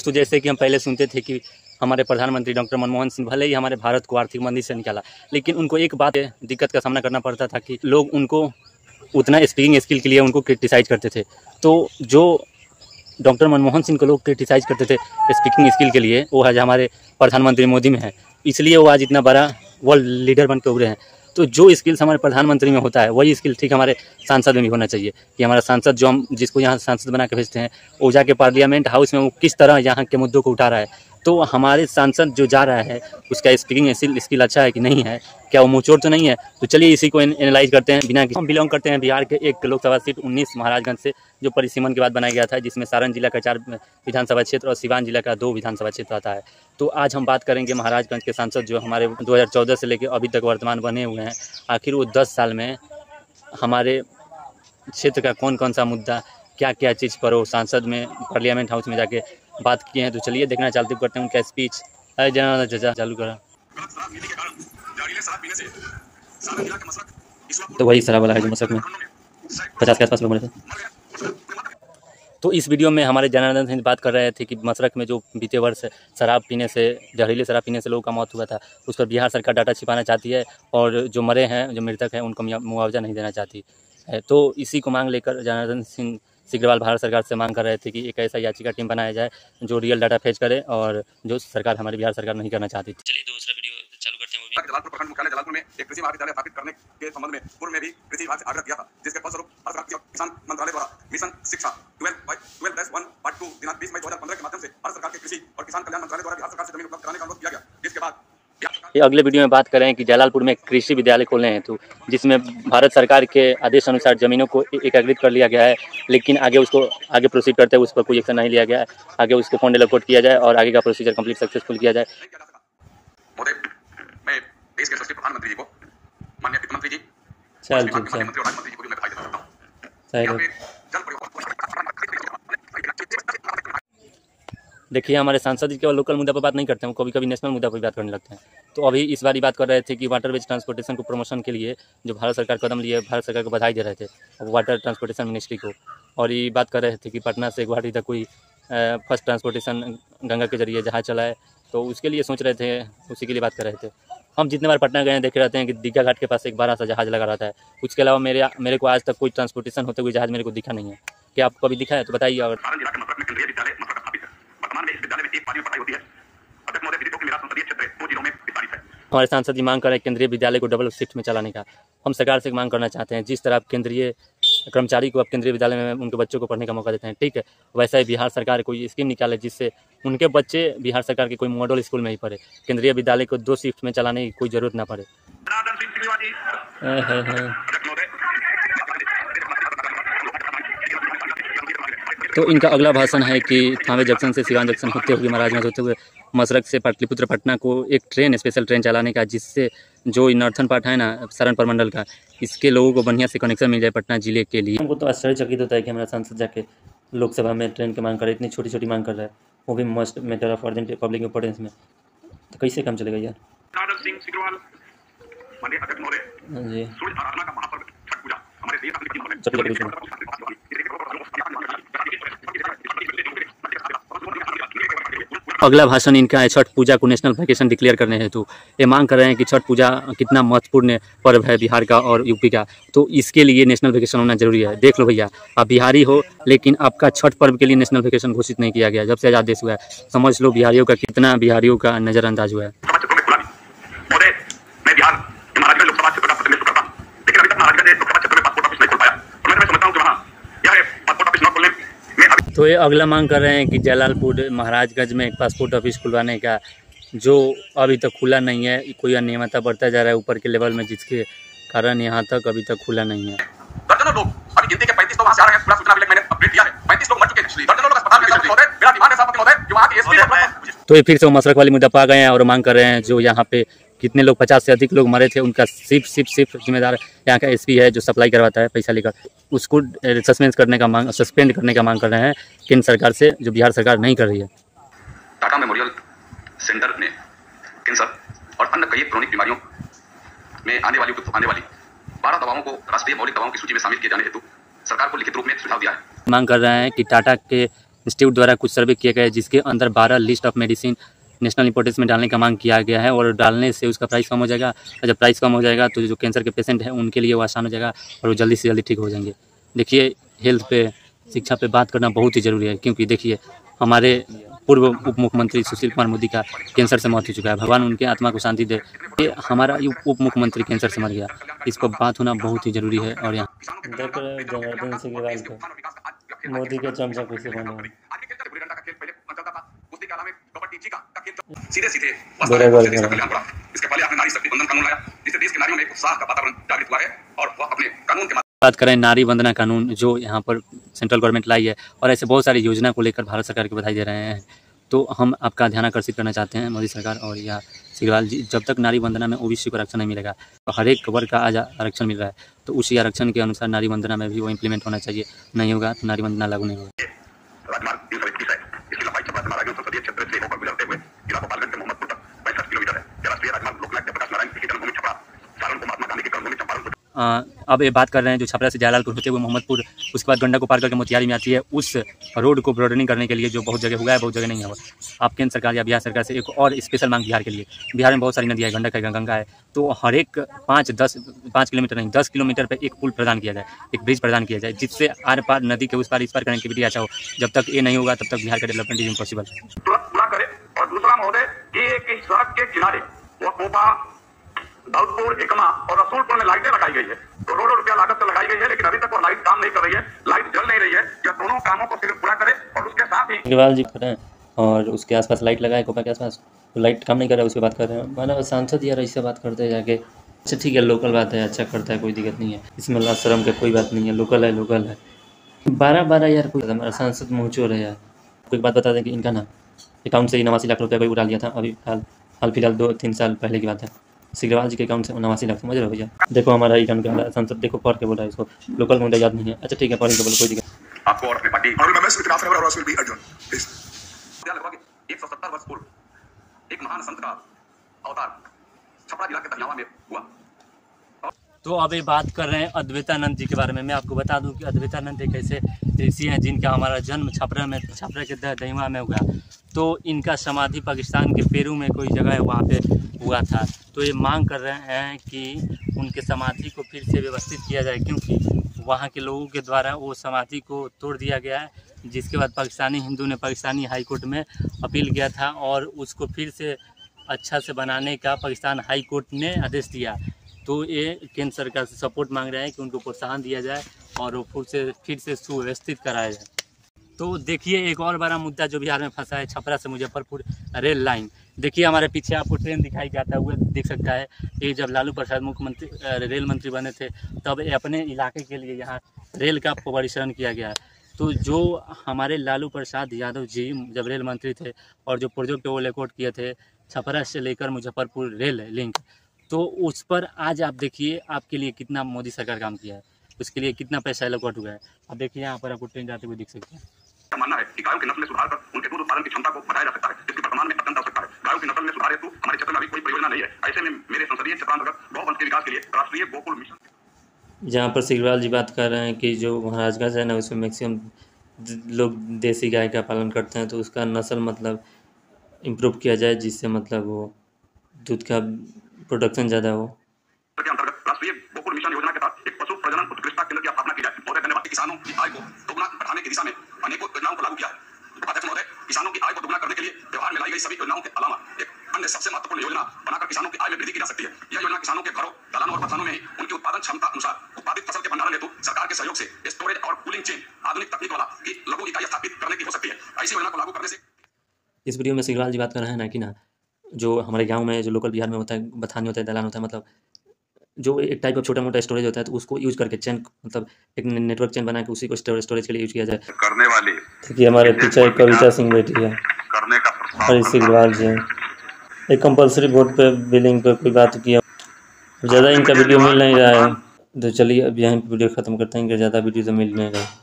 दोस्तों, जैसे कि हम पहले सुनते थे कि हमारे प्रधानमंत्री डॉक्टर मनमोहन सिंह भले ही हमारे भारत को आर्थिक मंदी से निकाला, लेकिन उनको एक बात दिक्कत का सामना करना पड़ता था कि लोग उनको उतना स्पीकिंग स्किल के लिए उनको क्रिटिसाइज करते थे। तो जो डॉक्टर मनमोहन सिंह को लोग क्रिटिसाइज करते थे स्पीकिंग स्किल के लिए, वो आज हमारे प्रधानमंत्री मोदी में है, इसलिए वो आज इतना बड़ा वर्ल्ड लीडर बन के उभरे हैं। तो जो स्किल्स हमारे प्रधानमंत्री में होता है वही स्किल ठीक हमारे सांसद में भी होना चाहिए कि हमारा सांसद जो हम जिसको यहाँ सांसद बना के भेजते हैं, वो जाके पार्लियामेंट हाउस में वो किस तरह यहाँ के मुद्दों को उठा रहा है। तो हमारे सांसद जो जा रहा है उसका स्पीकिंग स्किल अच्छा है कि नहीं है, क्या वो मुँहचोर तो नहीं है। तो चलिए इसी को एनालाइज करते हैं। बिना हम बिलोंग करते हैं बिहार के एक लोकसभा सीट 19 महाराजगंज से, जो परिसीमन के बाद बनाया गया था, जिसमें सारण जिला का 4 विधानसभा क्षेत्र और सिवान जिला का 2 विधानसभा क्षेत्र आता है। तो आज हम बात करेंगे महाराजगंज के सांसद जो हमारे 2014 से लेकर अभी तक वर्तमान बने हुए हैं, आखिर वो 10 साल में हमारे क्षेत्र का कौन कौन सा मुद्दा, क्या क्या चीज़ पर वो सांसद में पार्लियामेंट हाउस में जाके बात किए हैं। तो चलिए देखना चालू करते हैं उनका स्पीच। जनार्दन चालू करा। तो वही शराब वाला है जो मशरक में 50 के आसपास लोग मरे थे। तो इस वीडियो में हमारे जनार्दन सिंह बात कर रहे थे कि मशरक में जो बीते वर्ष शराब पीने से, जहरीली शराब पीने से लोगों का मौत हुआ था, उस पर बिहार सरकार डाटा छिपाना चाहती है और जो मरे हैं, जो मृतक हैं, उनको मुआवजा नहीं देना चाहती है। तो इसी को मांग लेकर जनार्दन सिंह सिग्रीवाल भारत सरकार से मांग कर रहे थे कि एक ऐसा याचिका टीम बनाया जाए जो रियल डाटा फेच करे और जो सरकार हमारी बिहार सरकार नहीं करना चाहती थी। चलिए दूसरा वीडियो चालू करते हैं। वो भी जलालपुर प्रखंड मुख्यालय जलालपुर में एक कृषि महाविद्यालय स्थापित करने के संबंध में पूर्व में भी कृषि विभाग से आग्रह किया था, जिसके फलस्वरूप किसान मंत्रालय द्वारा मिशन शिक्षा 12/1 पार्ट 2 दिनांक 20 मई 2015 के माध्यम से भारत सरकार के कृषि और किसान कल्याण मंत्रालय द्वारा बिहार सरकार से जमीन उपलब्ध कराने का अनुरोध किया गया। जिसके बाद ये अगले वीडियो में बात करें कि जलालपुर में कृषि विद्यालय खोलने हैं, तो जिसमें भारत सरकार के आदेश अनुसार जमीनों को एकीकृत कर लिया गया है, लेकिन आगे उसको आगे प्रोसीड करते हुए उस पर कोई एक्शन नहीं लिया गया है। आगे उसको फंड एलोकेट किया जाए और आगे का प्रोसीजर कंप्लीट सक्सेसफुल किया जाए। मैं देश के यशस्वी प्रधानमंत्री जी को, माननीय वित्त मंत्री जी, मंत्री और राज्य मंत्री जी को भी मैं बधाई देना चाहता हूं। देखिए, हमारे सांसद जी केवल लोकल मुद्दा पर बात नहीं करते हैं, वो कभी कभी नेशनल मुद्दा पर बात करने लगते हैं। तो अभी इस बार बात कर रहे थे कि वाटर वेज ट्रांसपोर्टेशन को प्रमोशन के लिए जो भारत सरकार कदम लिए, भारत सरकार को बधाई दे रहे थे वाटर ट्रांसपोर्टेशन मिनिस्ट्री को, और ये बात कर रहे थे कि पटना से गुवाहाटी तक कोई फर्स्ट ट्रांसपोर्टेशन गंगा के जरिए जहाज चलाए, तो उसके लिए सोच रहे थे, उसी के लिए बात कर रहे थे। हम जितने बार पटना गए देखे रहते हैं कि दीघा घाट के पास एक बड़ा सा जहाज लगा रहता है। उसके अलावा मेरे को आज तक कोई ट्रांसपोर्टेशन होते हुए जहाज मेरे को दिखा नहीं है। क्या आपको कभी दिखा है तो बताइए। अगर हमारे सांसद जी मांग कर रहे हैं केंद्रीय विद्यालय को डबल शिफ्ट में चलाने का। हम सरकार से मांग करना चाहते हैं, जिस तरह आप केंद्रीय कर्मचारी को आप केंद्रीय विद्यालय में उनके बच्चों को पढ़ने का मौका देते हैं, ठीक है, वैसा ही बिहार सरकार कोई स्कीम निकाले जिससे उनके बच्चे बिहार सरकार के कोई मॉडल स्कूल में ही पढ़े। केंद्रीय विद्यालय को 2 शिफ्ट में चलाने की कोई जरूरत ना पड़े। तो इनका अगला भाषण है कि थावे जंक्शन से सिवान जंक्शन होते हुए महाराजगंज होते हुए मशरक से पाटलिपुत्र पटना को एक ट्रेन, स्पेशल ट्रेन चलाने का, जिससे जो नॉर्थन पार्ट है ना सारण प्रमंडल का, इसके लोगों को बढ़िया से कनेक्शन मिल जाए पटना जिले के लिए। हमको तो आश्चर्यचकित होता है कि हमारा सांसद जाके लोकसभा में ट्रेन की मांग कर रहे, इतनी छोटी छोटी मांग कर रहा है, वो भी must matter of urgent public importance में। तो कैसे काम चलेगा यार। अगला भाषण इनका है छठ पूजा को नेशनल वैकेशन डिक्लेयर करने हेतु। ये मांग कर रहे हैं कि छठ पूजा कितना महत्वपूर्ण पर्व है बिहार का और यूपी का, तो इसके लिए नेशनल वैकेशन होना जरूरी है। देख लो भैया, आप बिहारी हो लेकिन आपका छठ पर्व के लिए नेशनल वैकेशन घोषित नहीं किया गया जब से आज़ाद देश हुआ है। समझ लो बिहारियों का कितना बिहारियों का नज़रअंदाज हुआ है। तो ये अगला मांग कर रहे हैं कि जलालपुर महाराजगंज में एक पासपोर्ट ऑफिस खुलवाने का, जो अभी तक खुला नहीं है। कोई अनियमितता बढ़ता जा रहा है ऊपर के लेवल में, जिसके कारण यहाँ तक अभी तक खुला नहीं है। दर्जनों लोग अभी गिनती के 35 लोग वहां से आ रहे हैं, पूरा सूचना मैंने अपडेट दिया है। 35 लोग मर चुके हैं, दर्जनों लोग अस्पताल में मौजूद हैं। मेरा डिमांड है सभापति महोदय कि वहां के एसपी तो ये फिर से मशरक वाली मुद्दा पा गए हैं और मांग कर रहे हैं जो यहाँ पे कितने लोग 50 से अधिक लोग मरे थे, उनका सिर्फ जिम्मेदार यहाँ का एसपी है जो सप्लाई करवाता है पैसा लेकर, उसको सस्पेंड करने का मांग कर रहे हैं केंद्र सरकार से, जो बिहार सरकार नहीं कर रही है। टाटा मेमोरियल सेंटर ने कैंसर और अन्य कई क्रोनिक बीमारियों में आने वाली 12 दवाओं को राष्ट्रीय मौलिक दवाओं की सूची में शामिल किए जाने हेतु सरकार को लिखित रूप में सुझाव दिया है। मांग कर रहे हैं कि टाटा के इंस्टीट्यूट द्वारा कुछ सर्वे किया गया है, जिसके अंदर 12 list of medicine national importance में डालने का मांग किया गया है, और डालने से उसका प्राइस कम हो जाएगा, और जब प्राइस कम हो जाएगा तो जो कैंसर के पेशेंट हैं उनके लिए वो आसान हो जाएगा और वो जल्दी से जल्दी ठीक हो जाएंगे। देखिए, हेल्थ पे, शिक्षा पे बात करना बहुत ही ज़रूरी है, क्योंकि देखिए हमारे पूर्व उप मुख्यमंत्री सुशील कुमार मोदी का कैंसर से मौत हो चुका है, भगवान उनके आत्मा को शांति दे। ये हमारा उप मुख्यमंत्री कैंसर से मर गया, इस पर बात होना बहुत ही ज़रूरी है। और यहाँ देख रहे हो जनार्दन सिग्रीवाल को, मोदी के चमचा कैसे बने। सीधे सीधे बराबर इसके पहले आपने नारी शक्ति बंधन कानून लाया, जिससे देश के नारियों में एक उत्साह का वातावरण जागृत हुआ है, और वह अपने कानून के बात करें नारी वंदना कानून जो यहाँ पर सेंट्रल गवर्नमेंट लाई है, और ऐसे बहुत सारी योजना को लेकर भारत सरकार को बधाई दे रहे हैं। तो हम आपका ध्यान आकर्षित करना चाहते हैं मोदी सरकार और या सिग्रीवाल जी, जब तक नारी वंदना में ओबीसी को आरक्षण नहीं मिलेगा, तो हर एक वर्ग का आज आरक्षण मिल रहा है, तो उसी आरक्षण के अनुसार नारी वंदना में भी वो इम्प्लीमेंट होना चाहिए। नहीं होगा तो नारी वंदना लागू नहीं होगा। अब ये बात कर रहे हैं जो छपरा से जयलालपुर होते हुए मोहम्मदपुर, उसके बाद गंडक को पार करके मोतिहारी में आती है, उस रोड को ब्रॉडनिंग करने के लिए जो बहुत जगह हुआ है, बहुत जगह नहीं हुआ। आप केंद्र सरकार या बिहार सरकार से एक और स्पेशल मांग बिहार के लिए, बिहार में बहुत सारी नदियाँ है, गंडक है, गंगा है, तो हर एक 5 किलोमीटर नहीं 10 किलोमीटर पर एक पुल प्रदान किया जाए, एक ब्रिज प्रदान किया जाए, जिससे आर पार नदी के उस पार इस पार कनेक्टिविटी अच्छा हो। जब तक ये नहीं होगा तब तक बिहार का डेवलपमेंट इज इम्पॉसिबल। और दूसरा महोदय, ये सड़क के किनारे दाऊदपुर, एकमा और रसूलपुर में लाइटें लगाई गई है, करोड़ों रुपया लागत से लगाई गई है, लेकिन अभी तक वो लाइट काम नहीं कर रही है, लाइट जल नहीं रही है। यह दोनों कामों को सिर्फ पूरा करे, और उसके साथ ही सिग्रीवाल जी खड़े हैं और उसके आसपास लाइट लगाए, कोपा के आसपास, तो लाइट काम नहीं कर रहा है, उस पर बात कर रहे हैं। माना सांसद यार ऐसे बात करते हैं जाके, अच्छा ठीक है, लोकल बात है, अच्छा करता है, कोई दिक्कत नहीं है, इसमें लाज शर्म का कोई बात नहीं है, लोकल है, लोकल है। 12 यार, कोई हमारा सांसद मुँह चोर है यार। कोई बात बता दें कि इनका ना अकाउंट से ही 89 लाख रुपया कोई उड़ा लिया था, अभी हाल फिलहाल 2-3 साल पहले की बात है। सिग्रीवाल जी के अकाउंट से 89 लाख, समझ रहे हो भैया। देखो हमारा अकाउंट का सांसद देखो पढ़ के बोल रहा है, इसको लोकल मुद्दा याद नहीं है। अच्छा ठीक है, पढ़ के बोलो, कोई दिक्कत। आपको और अपनी पार्टी लगभग 170 वर्ष पूर्व एक महान संत का अवतार छपरा जिला के दहियावा में हुआ। तो अब ये बात कर रहे हैं अद्वैतानंद जी के बारे में। मैं आपको बता दूं कि अद्वैतानंद एक ऐसे ऋषि हैं जिनका हमारा जन्म छपरा के दहियावा में हुआ। तो इनका समाधि पाकिस्तान के पेरू में कोई जगह है, वहाँ पे हुआ था। तो ये मांग कर रहे हैं कि उनके समाधि को फिर से व्यवस्थित किया जाए, क्योंकि वहाँ के लोगों के द्वारा वो समाधि को तोड़ दिया गया है, जिसके बाद पाकिस्तानी हिंदू ने पाकिस्तानी हाई कोर्ट में अपील किया था, और उसको फिर से अच्छा से बनाने का पाकिस्तान हाई कोर्ट ने आदेश दिया। तो ये केंद्र सरकार से सपोर्ट मांग रहे हैं कि उनको प्रोत्साहन दिया जाए और वो फिर से सुव्यवस्थित कराया जाए। तो देखिए, एक और बड़ा मुद्दा जो बिहार में फंसा है, छपरा से मुजफ्फरपुर रेल लाइन। देखिए हमारे पीछे आपको ट्रेन दिखाई जाता हुआ दिख सकता है। ये जब लालू प्रसाद मुख्यमंत्री रेल मंत्री बने थे, तब अपने इलाके के लिए यहाँ रेल का परिचालन किया गया है। तो जो हमारे लालू प्रसाद यादव जी जब रेल मंत्री थे, और जो प्रोजेक्ट वो लेकआउट किए थे छपरा से लेकर मुजफ्फरपुर रेल लिंक, तो उस पर आज आप देखिए आपके लिए कितना मोदी सरकार काम किया है, उसके लिए कितना पैसा अलॉट हुआ है। अब देखिए यहाँ पर आपको ट्रेन जाते हुए दिख सकते हैं। मानना है कि गायों की नस्ल में सुधार कर उनके दूध उत्पादन की क्षमता को बढ़ाया जा सकता है, जिसकी वर्तमान में अत्यंत आवश्यकता है। गायों की नस्ल में सुधार हेतु हमारे क्षेत्र में अभी कोई परियोजना नहीं है। ऐसे में मेरे संसदीय क्षेत्रांतर्गत गौवंश के विकास के लिए राष्ट्रीय गोकुल मिशन, जहाँ पर सिग्रीवाल जी बात कर रहे हैं कि जो महाराजगंज है ना, उसमें मैक्सिमम लोग देसी गाय का पालन करते हैं, तो उसका नस्ल मतलब इम्प्रूव किया जाए, जिससे मतलब वो दूध का प्रोडक्शन ज़्यादा हो। के अंतर्गत राष्ट्रीय गोकुल मिशन योजना के तहत एक पशु प्रजनन उत्कृष्टता केंद्र की स्थापना की जाए। महोदय धन्यवाद। किसानों की आय को दोगुना बढ़ाने की दिशा में अनेकों योजनाओं को लागू किया है। अध्यक्ष महोदय, किसानों की आय को दोगुना करने के लिए व्यवहार में लाई गई सभी योजनाओं के अलावा एक अन्य सबसे महत्वपूर्ण योजना बनाकर किसानों की आय में वृद्धि की जा सकती है। यह योजना किसानों के घरों, दलानों और बथानों में उनकी उत्पादन क्षमता अनुसार उत्पादित फसल के भंडारण हेतु सरकार के सहयोग से स्टोरेज और कूलिंग चेन आधुनिक तकनीक वाला की लघु इकाई स्थापित करने की हो सकती है। ऐसी योजना को लागू करने से इस वीडियो में सिग्रीवाल जी बात कर रहे हैं ना कि ना, जो हमारे गांव में जो लोकल बिहार में होता है, बथानी होता है, दलान होता है, मतलब जो एक टाइप का छोटा मोटा स्टोरेज होता है, तो उसको यूज करके चेन, मतलब एक नेटवर्क चेन बना के उसी को स्टोरेज के लिए यूज किया जाए। करने वाले देखिए हमारे पीछे एक कविता सिंह बैठी है करने का और सिग्रीवाल जी एक कंपलसरी वोट पे बिलिंग पे कोई बात किया। ज़्यादा इनका वीडियो मिल नहीं रहा है, तो चलिए अब यहाँ वीडियो ख़त्म करते हैं, ज़्यादा वीडियो तो मिल नहीं रहा है।